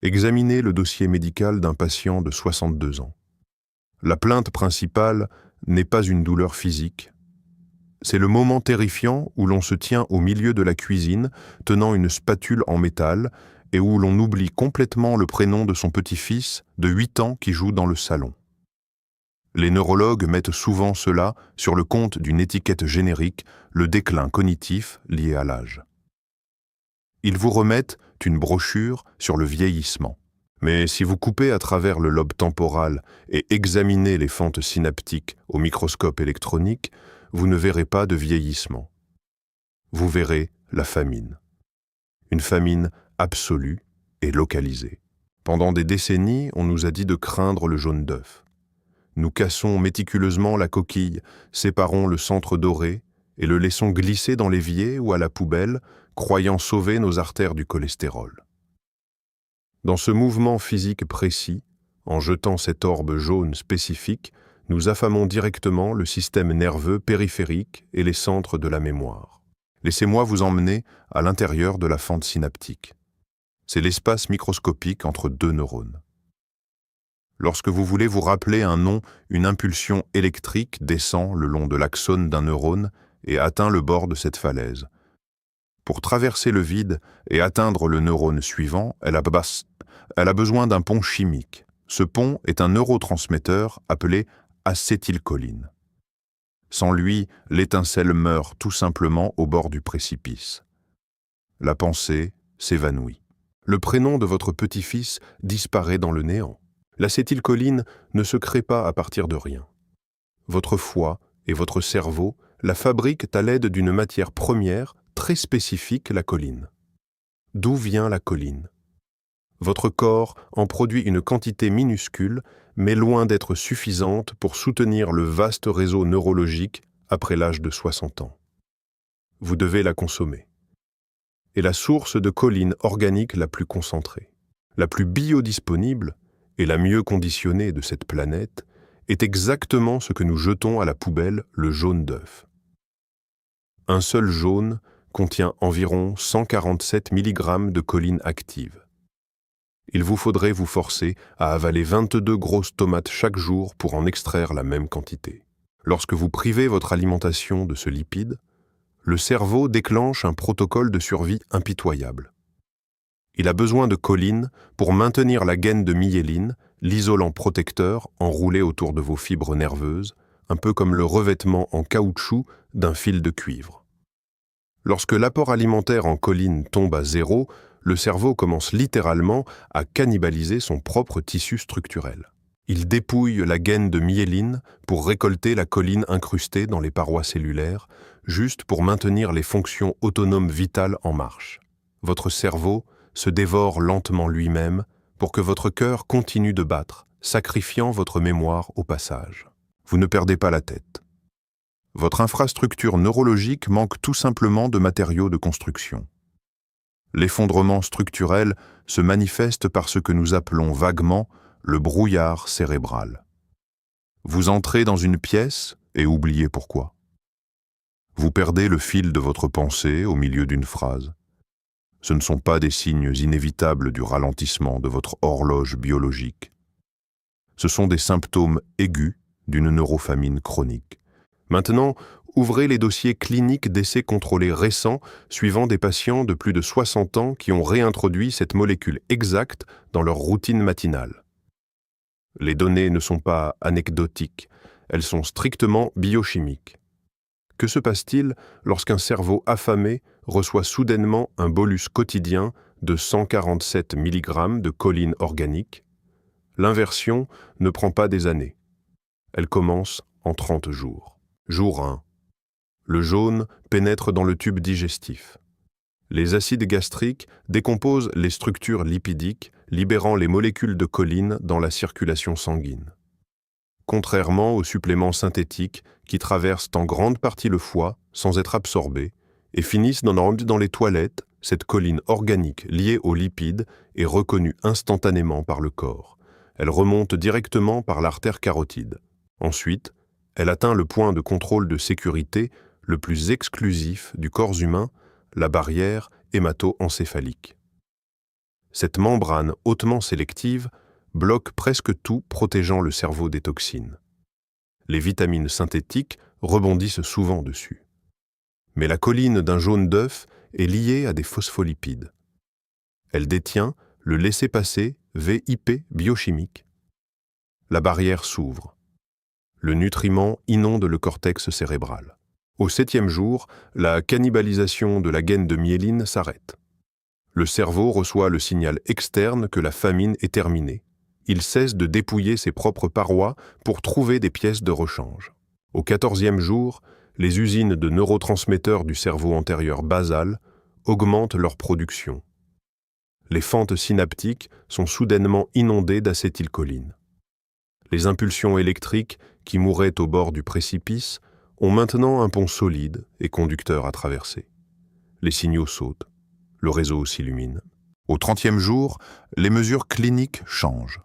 Examinez le dossier médical d'un patient de 62 ans. La plainte principale n'est pas une douleur physique. C'est le moment terrifiant où l'on se tient au milieu de la cuisine, tenant une spatule en métal, et où l'on oublie complètement le prénom de son petit-fils de 8 ans qui joue dans le salon. Les neurologues mettent souvent cela sur le compte d'une étiquette générique, le déclin cognitif lié à l'âge. Ils vous remettent une brochure sur le vieillissement. Mais si vous coupez à travers le lobe temporal et examinez les fentes synaptiques au microscope électronique, vous ne verrez pas de vieillissement. Vous verrez la famine. Une famine absolue et localisée. Pendant des décennies, on nous a dit de craindre le jaune d'œuf. Nous cassons méticuleusement la coquille, séparons le centre doré et le laissons glisser dans l'évier ou à la poubelle, croyant sauver nos artères du cholestérol. Dans ce mouvement physique précis, en jetant cette orbe jaune spécifique, nous affamons directement le système nerveux périphérique et les centres de la mémoire. Laissez-moi vous emmener à l'intérieur de la fente synaptique. C'est l'espace microscopique entre deux neurones. Lorsque vous voulez vous rappeler un nom, une impulsion électrique descend le long de l'axone d'un neurone et atteint le bord de cette falaise. Pour traverser le vide et atteindre le neurone suivant, elle a besoin d'un pont chimique. Ce pont est un neurotransmetteur appelé acétylcholine. Sans lui, l'étincelle meurt tout simplement au bord du précipice. La pensée s'évanouit. Le prénom de votre petit-fils disparaît dans le néant. L'acétylcholine ne se crée pas à partir de rien. Votre foie et votre cerveau la fabriquent à l'aide d'une matière première très spécifique, la choline. D'où vient la choline? Votre corps en produit une quantité minuscule, mais loin d'être suffisante pour soutenir le vaste réseau neurologique après l'âge de 60 ans. Vous devez la consommer. Et la source de choline organique la plus concentrée, la plus biodisponible et la mieux conditionnée de cette planète est exactement ce que nous jetons à la poubelle, le jaune d'œuf. Un seul jaune contient environ 147 mg de choline active. Il vous faudrait vous forcer à avaler 22 grosses tomates chaque jour pour en extraire la même quantité. Lorsque vous privez votre alimentation de ce lipide, le cerveau déclenche un protocole de survie impitoyable. Il a besoin de choline pour maintenir la gaine de myéline, l'isolant protecteur enroulé autour de vos fibres nerveuses, un peu comme le revêtement en caoutchouc d'un fil de cuivre. Lorsque l'apport alimentaire en choline tombe à zéro, le cerveau commence littéralement à cannibaliser son propre tissu structurel. Il dépouille la gaine de myéline pour récolter la choline incrustée dans les parois cellulaires, juste pour maintenir les fonctions autonomes vitales en marche. Votre cerveau se dévore lentement lui-même pour que votre cœur continue de battre, sacrifiant votre mémoire au passage. Vous ne perdez pas la tête. Votre infrastructure neurologique manque tout simplement de matériaux de construction. L'effondrement structurel se manifeste par ce que nous appelons vaguement le brouillard cérébral. Vous entrez dans une pièce et oubliez pourquoi. Vous perdez le fil de votre pensée au milieu d'une phrase. Ce ne sont pas des signes inévitables du ralentissement de votre horloge biologique. Ce sont des symptômes aigus d'une neurofamine chronique. Maintenant, ouvrez les dossiers cliniques d'essais contrôlés récents suivant des patients de plus de 60 ans qui ont réintroduit cette molécule exacte dans leur routine matinale. Les données ne sont pas anecdotiques, elles sont strictement biochimiques. Que se passe-t-il lorsqu'un cerveau affamé reçoit soudainement un bolus quotidien de 147 mg de choline organique? L'inversion ne prend pas des années. Elle commence en 30 jours. Jour 1. Le jaune pénètre dans le tube digestif. Les acides gastriques décomposent les structures lipidiques, libérant les molécules de choline dans la circulation sanguine. Contrairement aux suppléments synthétiques qui traversent en grande partie le foie sans être absorbés et finissent dans les toilettes, cette choline organique liée aux lipides est reconnue instantanément par le corps. Elle remonte directement par l'artère carotide. Ensuite, elle atteint le point de contrôle de sécurité le plus exclusif du corps humain, la barrière hémato-encéphalique. Cette membrane hautement sélective bloque presque tout, protégeant le cerveau des toxines. Les vitamines synthétiques rebondissent souvent dessus. Mais la choline d'un jaune d'œuf est liée à des phospholipides. Elle détient le laissez-passer VIP biochimique. La barrière s'ouvre. Le nutriment inonde le cortex cérébral. Au 7e jour, la cannibalisation de la gaine de myéline s'arrête. Le cerveau reçoit le signal externe que la famine est terminée. Il cesse de dépouiller ses propres parois pour trouver des pièces de rechange. Au 14e jour, les usines de neurotransmetteurs du cerveau antérieur basal augmentent leur production. Les fentes synaptiques sont soudainement inondées d'acétylcholine. Les impulsions électriques qui mouraient au bord du précipice ont maintenant un pont solide et conducteur à traverser. Les signaux sautent, le réseau s'illumine. Au 30e jour, les mesures cliniques changent.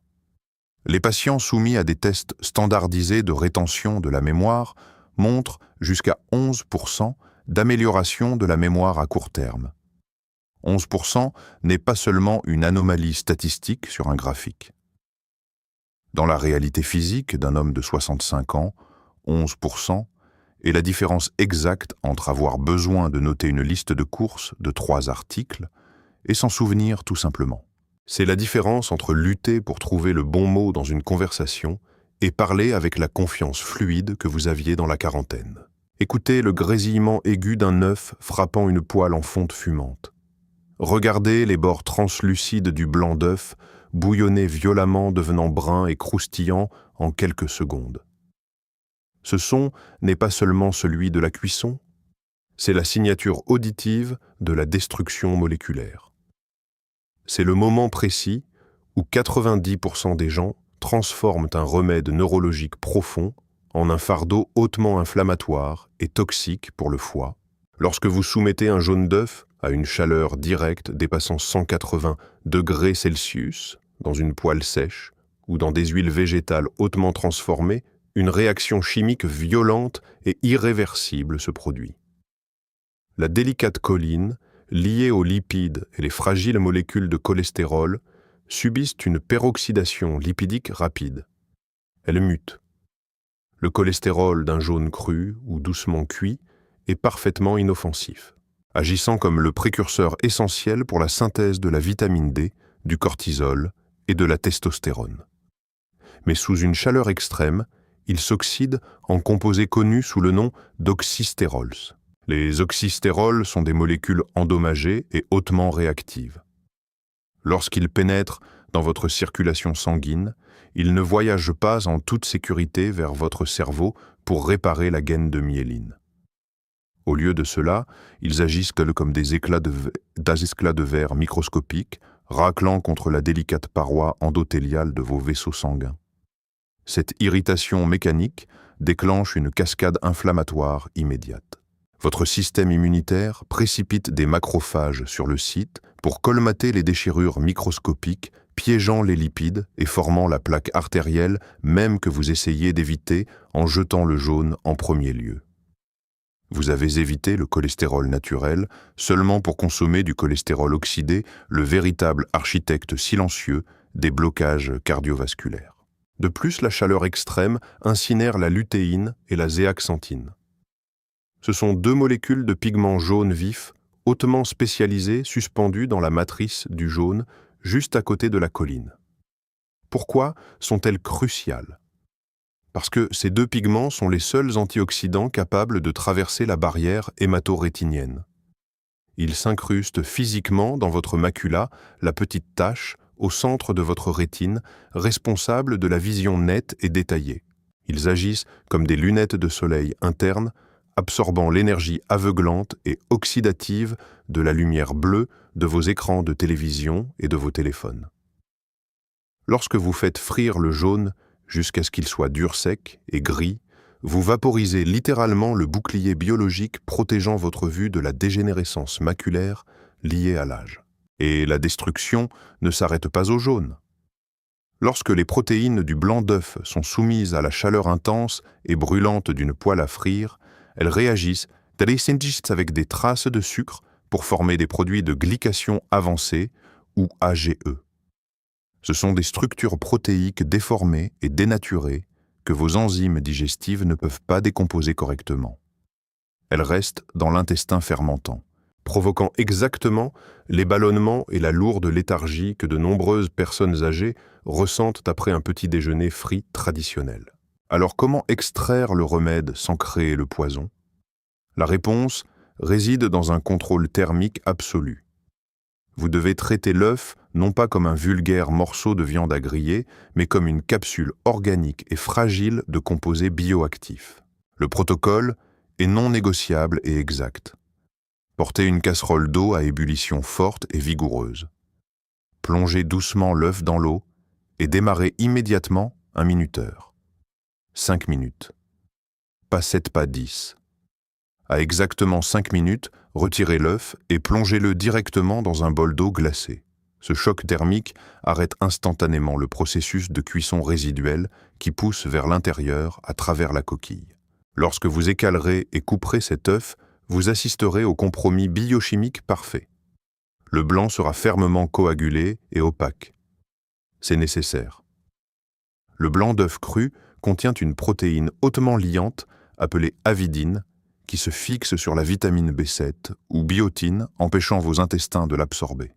Les patients soumis à des tests standardisés de rétention de la mémoire montrent jusqu'à 11% d'amélioration de la mémoire à court terme. 11% n'est pas seulement une anomalie statistique sur un graphique. Dans la réalité physique d'un homme de 65 ans, 11% est la différence exacte entre avoir besoin de noter une liste de courses de 3 articles et s'en souvenir tout simplement. C'est la différence entre lutter pour trouver le bon mot dans une conversation et parler avec la confiance fluide que vous aviez dans la quarantaine. Écoutez le grésillement aigu d'un œuf frappant une poêle en fonte fumante. Regardez les bords translucides du blanc d'œuf bouillonner violemment, devenant brun et croustillant en quelques secondes. Ce son n'est pas seulement celui de la cuisson, c'est la signature auditive de la destruction moléculaire. C'est le moment précis où 90% des gens transforment un remède neurologique profond en un fardeau hautement inflammatoire et toxique pour le foie. Lorsque vous soumettez un jaune d'œuf à une chaleur directe dépassant 180 degrés Celsius dans une poêle sèche ou dans des huiles végétales hautement transformées, une réaction chimique violente et irréversible se produit. La délicate choline, liée aux lipides et les fragiles molécules de cholestérol, subissent une peroxydation lipidique rapide. Elles mutent. Le cholestérol d'un jaune cru ou doucement cuit est parfaitement inoffensif, agissant comme le précurseur essentiel pour la synthèse de la vitamine D, du cortisol et de la testostérone. Mais sous une chaleur extrême, il s'oxyde en composés connus sous le nom d'oxystérols. Les oxystérols sont des molécules endommagées et hautement réactives. Lorsqu'ils pénètrent dans votre circulation sanguine, ils ne voyagent pas en toute sécurité vers votre cerveau pour réparer la gaine de myéline. Au lieu de cela, ils agissent comme des éclats de verre microscopiques, raclant contre la délicate paroi endothéliale de vos vaisseaux sanguins. Cette irritation mécanique déclenche une cascade inflammatoire immédiate. Votre système immunitaire précipite des macrophages sur le site pour colmater les déchirures microscopiques, piégeant les lipides et formant la plaque artérielle même que vous essayez d'éviter en jetant le jaune en premier lieu. Vous avez évité le cholestérol naturel seulement pour consommer du cholestérol oxydé, le véritable architecte silencieux des blocages cardiovasculaires. De plus, la chaleur extrême incinère la lutéine et la zéaxanthine. Ce sont 2 molécules de pigments jaunes vifs, hautement spécialisées, suspendues dans la matrice du jaune, juste à côté de la choline. Pourquoi sont-elles cruciales ? Parce que ces 2 pigments sont les seuls antioxydants capables de traverser la barrière hémato-rétinienne. Ils s'incrustent physiquement dans votre macula, la petite tache, au centre de votre rétine, responsable de la vision nette et détaillée. Ils agissent comme des lunettes de soleil internes, absorbant l'énergie aveuglante et oxydative de la lumière bleue de vos écrans de télévision et de vos téléphones. Lorsque vous faites frire le jaune jusqu'à ce qu'il soit dur sec et gris, vous vaporisez littéralement le bouclier biologique protégeant votre vue de la dégénérescence maculaire liée à l'âge. Et la destruction ne s'arrête pas au jaune. Lorsque les protéines du blanc d'œuf sont soumises à la chaleur intense et brûlante d'une poêle à frire, elles réagissent avec des traces de sucre pour former des produits de glycation avancée ou AGE. Ce sont des structures protéiques déformées et dénaturées que vos enzymes digestives ne peuvent pas décomposer correctement. Elles restent dans l'intestin fermentant, provoquant exactement les ballonnements et la lourde léthargie que de nombreuses personnes âgées ressentent après un petit déjeuner frit traditionnel. Alors comment extraire le remède sans créer le poison? La réponse réside dans un contrôle thermique absolu. Vous devez traiter l'œuf non pas comme un vulgaire morceau de viande à griller, mais comme une capsule organique et fragile de composés bioactifs. Le protocole est non négociable et exact. Portez une casserole d'eau à ébullition forte et vigoureuse. Plongez doucement l'œuf dans l'eau et démarrez immédiatement un minuteur. 5 minutes. Pas 7, pas 10. À exactement 5 minutes, retirez l'œuf et plongez-le directement dans un bol d'eau glacée. Ce choc thermique arrête instantanément le processus de cuisson résiduelle qui pousse vers l'intérieur à travers la coquille. Lorsque vous écalerez et couperez cet œuf, vous assisterez au compromis biochimique parfait. Le blanc sera fermement coagulé et opaque. C'est nécessaire. Le blanc d'œuf cru contient une protéine hautement liante appelée avidine qui se fixe sur la vitamine B7 ou biotine, empêchant vos intestins de l'absorber.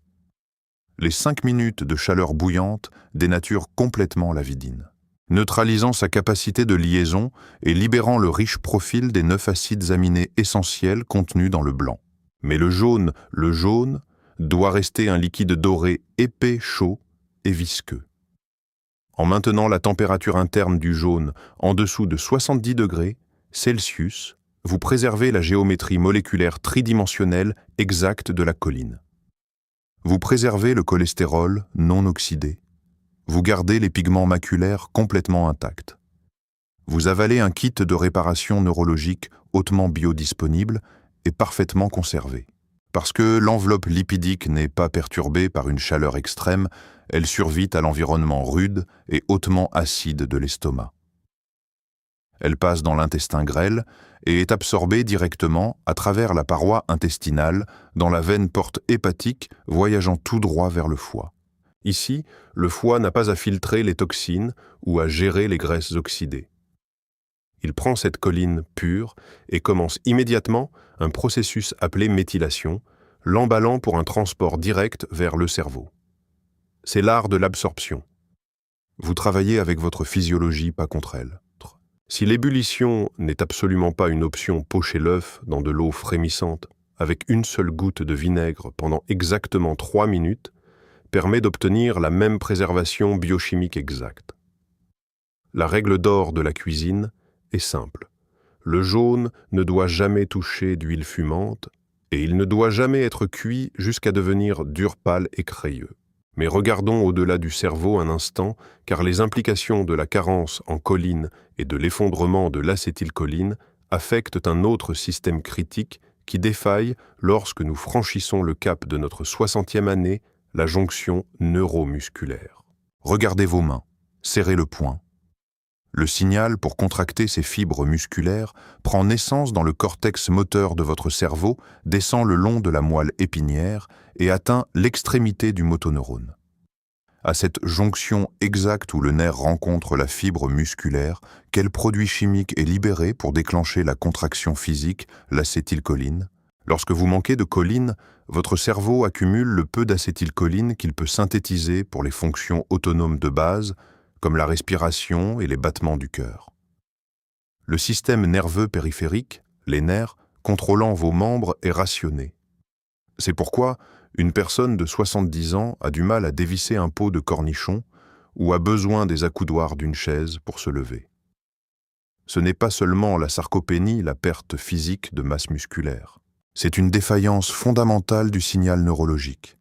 Les 5 minutes de chaleur bouillante dénaturent complètement l'avidine, neutralisant sa capacité de liaison et libérant le riche profil des 9 acides aminés essentiels contenus dans le blanc. Mais le jaune, doit rester un liquide doré épais, chaud et visqueux. En maintenant la température interne du jaune en dessous de 70 degrés Celsius, vous préservez la géométrie moléculaire tridimensionnelle exacte de la choline. Vous préservez le cholestérol non oxydé. Vous gardez les pigments maculaires complètement intacts. Vous avalez un kit de réparation neurologique hautement biodisponible et parfaitement conservé. Parce que l'enveloppe lipidique n'est pas perturbée par une chaleur extrême, elle survit à l'environnement rude et hautement acide de l'estomac. Elle passe dans l'intestin grêle et est absorbée directement à travers la paroi intestinale dans la veine porte hépatique voyageant tout droit vers le foie. Ici, le foie n'a pas à filtrer les toxines ou à gérer les graisses oxydées. Il prend cette choline pure et commence immédiatement un processus appelé méthylation, l'emballant pour un transport direct vers le cerveau. C'est l'art de l'absorption. Vous travaillez avec votre physiologie, pas contre elle. Si l'ébullition n'est absolument pas une option, pochez l'œuf dans de l'eau frémissante avec une seule goutte de vinaigre pendant exactement 3 minutes permet d'obtenir la même préservation biochimique exacte. La règle d'or de la cuisine est simple. Le jaune ne doit jamais toucher d'huile fumante et il ne doit jamais être cuit jusqu'à devenir dur, pâle et crayeux. Mais regardons au-delà du cerveau un instant, car les implications de la carence en choline et de l'effondrement de l'acétylcholine affectent un autre système critique qui défaille lorsque nous franchissons le cap de notre 60e année, la jonction neuromusculaire. Regardez vos mains, serrez le poing. Le signal pour contracter ces fibres musculaires prend naissance dans le cortex moteur de votre cerveau, descend le long de la moelle épinière et atteint l'extrémité du motoneurone. À cette jonction exacte où le nerf rencontre la fibre musculaire, quel produit chimique est libéré pour déclencher la contraction physique, l'acétylcholine? Lorsque vous manquez de choline, votre cerveau accumule le peu d'acétylcholine qu'il peut synthétiser pour les fonctions autonomes de base, comme la respiration et les battements du cœur. Le système nerveux périphérique, les nerfs, contrôlant vos membres est rationné. C'est pourquoi une personne de 70 ans a du mal à dévisser un pot de cornichon ou a besoin des accoudoirs d'une chaise pour se lever. Ce n'est pas seulement la sarcopénie, la perte physique de masse musculaire. C'est une défaillance fondamentale du signal neurologique.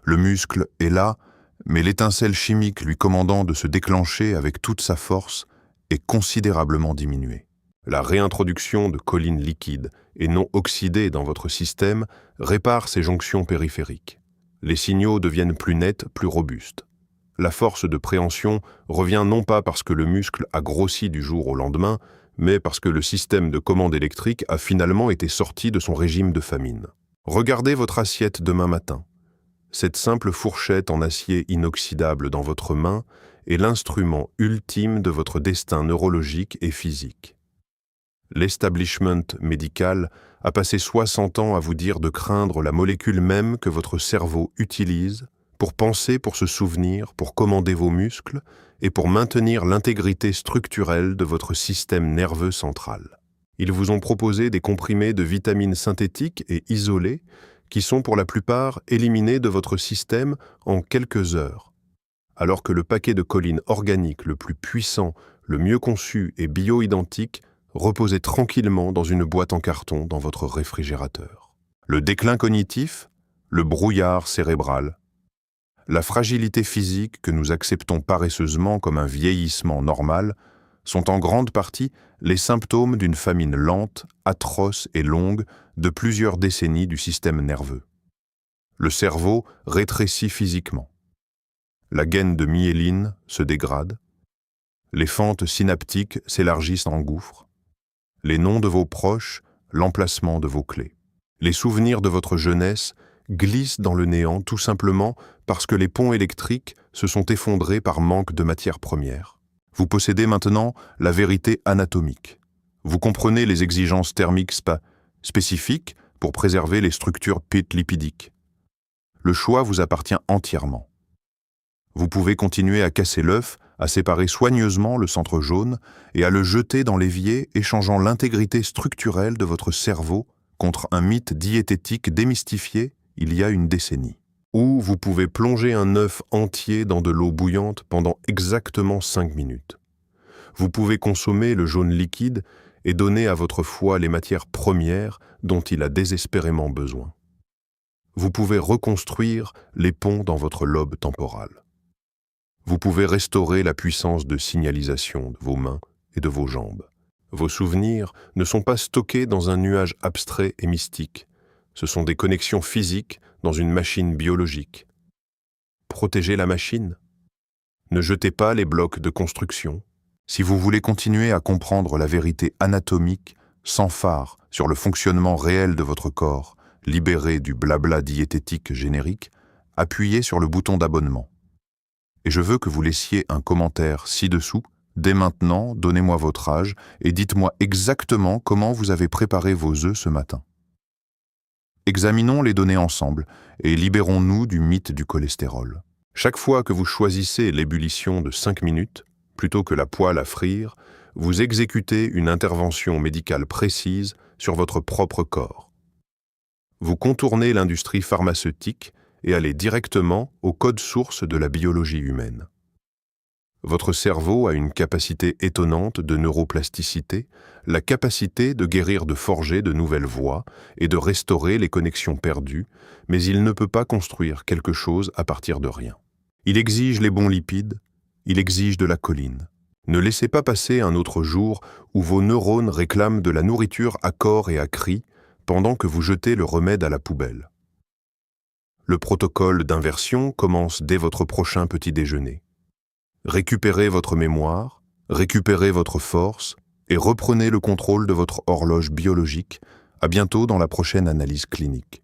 Le muscle est là, mais l'étincelle chimique lui commandant de se déclencher avec toute sa force est considérablement diminuée. La réintroduction de choline liquide et non oxydée dans votre système répare ces jonctions périphériques. Les signaux deviennent plus nets, plus robustes. La force de préhension revient non pas parce que le muscle a grossi du jour au lendemain, mais parce que le système de commande électrique a finalement été sorti de son régime de famine. Regardez votre assiette demain matin. Cette simple fourchette en acier inoxydable dans votre main est l'instrument ultime de votre destin neurologique et physique. L'establishment médical a passé 60 ans à vous dire de craindre la molécule même que votre cerveau utilise pour penser, pour se souvenir, pour commander vos muscles et pour maintenir l'intégrité structurelle de votre système nerveux central. Ils vous ont proposé des comprimés de vitamines synthétiques et isolés qui sont pour la plupart éliminés de votre système en quelques heures, alors que le paquet de choline organique le plus puissant, le mieux conçu et bio-identique reposait tranquillement dans une boîte en carton dans votre réfrigérateur. Le déclin cognitif, le brouillard cérébral, la fragilité physique que nous acceptons paresseusement comme un vieillissement normal sont en grande partie les symptômes d'une famine lente, atroce et longue de plusieurs décennies du système nerveux. Le cerveau rétrécit physiquement. La gaine de myéline se dégrade. Les fentes synaptiques s'élargissent en gouffres. Les noms de vos proches, l'emplacement de vos clés. Les souvenirs de votre jeunesse glissent dans le néant tout simplement parce que les ponts électriques se sont effondrés par manque de matières premières. Vous possédez maintenant la vérité anatomique. Vous comprenez les exigences thermiques spécifiques pour préserver les structures lipidiques. Le choix vous appartient entièrement. Vous pouvez continuer à casser l'œuf, à séparer soigneusement le centre jaune et à le jeter dans l'évier, échangeant l'intégrité structurelle de votre cerveau contre un mythe diététique démystifié il y a une décennie. Ou vous pouvez plonger un œuf entier dans de l'eau bouillante pendant exactement 5 minutes. Vous pouvez consommer le jaune liquide et donner à votre foie les matières premières dont il a désespérément besoin. Vous pouvez reconstruire les ponts dans votre lobe temporal. Vous pouvez restaurer la puissance de signalisation de vos mains et de vos jambes. Vos souvenirs ne sont pas stockés dans un nuage abstrait et mystique. Ce sont des connexions physiques dans une machine biologique. Protégez la machine. Ne jetez pas les blocs de construction. Si vous voulez continuer à comprendre la vérité anatomique, sans phare sur le fonctionnement réel de votre corps, libéré du blabla diététique générique, appuyez sur le bouton d'abonnement. Et je veux que vous laissiez un commentaire ci-dessous. Dès maintenant, donnez-moi votre âge et dites-moi exactement comment vous avez préparé vos œufs ce matin. Examinons les données ensemble et libérons-nous du mythe du cholestérol. Chaque fois que vous choisissez l'ébullition de 5 minutes, plutôt que la poêle à frire, vous exécutez une intervention médicale précise sur votre propre corps. Vous contournez l'industrie pharmaceutique et allez directement au code source de la biologie humaine. Votre cerveau a une capacité étonnante de neuroplasticité, la capacité de guérir, de forger de nouvelles voies et de restaurer les connexions perdues, mais il ne peut pas construire quelque chose à partir de rien. Il exige les bons lipides, il exige de la choline. Ne laissez pas passer un autre jour où vos neurones réclament de la nourriture à corps et à cri pendant que vous jetez le remède à la poubelle. Le protocole d'inversion commence dès votre prochain petit déjeuner. Récupérez votre mémoire, récupérez votre force et reprenez le contrôle de votre horloge biologique. À bientôt dans la prochaine analyse clinique.